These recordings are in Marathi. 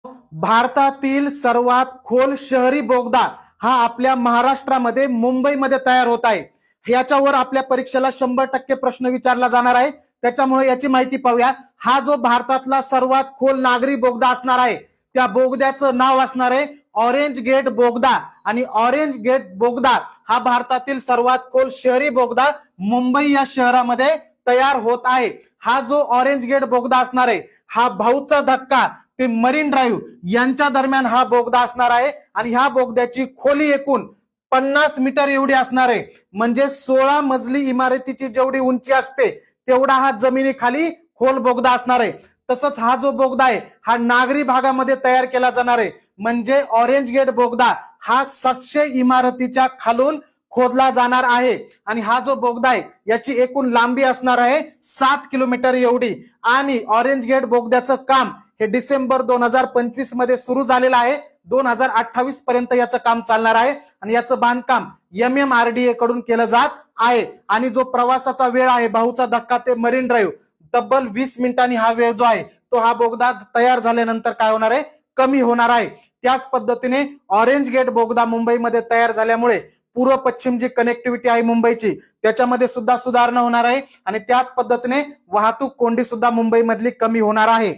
भारतातील सर्वात खोल शहरी बोगदा हा आपल्या महाराष्ट्रामध्ये मुंबईमध्ये तयार होत आहे। याच्यावर आपल्या परीक्षेला 100% प्रश्न विचारला जाणार आहे, त्याच्यामुळे याची माहिती पाहूया। हा जो भारतातला सर्वात खोल नागरी बोगदा असणार आहे, त्या बोगद्याचं नाव असणार आहे ऑरेंज गेट बोगदा। आणि ऑरेंज गेट बोगदा हा भारतातील सर्वात खोल शहरी बोगदा मुंबई या शहरामध्ये तयार होत आहे। हा जो ऑरेंज गेट बोगदा असणार आहे, हा भाऊचा धक्का ते मरीन ड्राईव्ह यांच्या दरम्यान हा बोगदा असणार आहे। आणि ह्या बोगद्याची खोली एकूण 50 मीटर एवढी असणार आहे, म्हणजे 16 मजली इमारतीची जेवढी उंची असते तेवढा हा जमिनीखाली खोल बोगदा असणार आहे। तसंच हा जो बोगदा आहे हा नागरी भागामध्ये तयार केला जाणार आहे, म्हणजे ऑरेंज गेट बोगदा हा 700 इमारतीच्या खालून खोदला जाणार आहे। आणि हा जो बोगदा आहे याची एकूण लांबी असणार आहे 7 किलोमीटर एवढी। आणि ऑरेंज गेट बोगद्याचं काम हे डिसेंबर 2025 मध्ये सुरू झालेलं आहे। 2028 पर्यंत याचं काम चालणार आहे आणि याचं बांधकाम MMRDA कडून केलं जात आहे। आणि जो प्रवासाचा वेळ आहे भाऊचा धक्का ते मरीन ड्राईव्ह तब्बल 20 मिनिटांनी हा वेळ जो आहे तो हा बोगदा तयार झाल्यानंतर काय होणार आहे, कमी होणार आहे। त्याच पद्धतीने ऑरेंज गेट बोगदा मुंबईमध्ये तयार झाल्यामुळे पूर्व पश्चिम जी कनेक्टिव्हिटी आहे मुंबईची त्याच्यामध्ये सुद्धा सुधारणा होणार आहे। आणि त्याच पद्धतीने वाहतूक कोंडी सुद्धा मुंबईमधली कमी होणार आहे।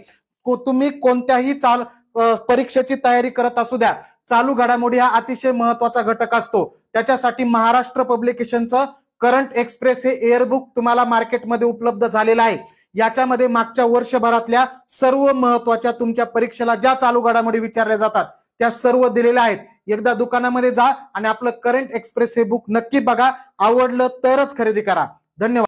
तुम्ही कोणत्याही परीक्षेची तयारी करत असू द्या, चालू घडामोडी हा अतिशय महत्वाचा घटक असतो। त्याच्यासाठी महाराष्ट्र पब्लिकेशनचं करंट एक्सप्रेस हे एअरबुक तुम्हाला मार्केटमध्ये उपलब्ध झालेलं आहे। याच्यामध्ये मागच्या वर्षभरातल्या सर्व महत्वाच्या तुमच्या परीक्षेला ज्या चालू घडामोडी विचारल्या जातात त्या सर्व दिलेल्या आहेत। एकदा दुकानामध्ये जा आणि आपलं करंट एक्सप्रेस हे बुक नक्की बघा, आवडलं तरच खरेदी करा। धन्यवाद।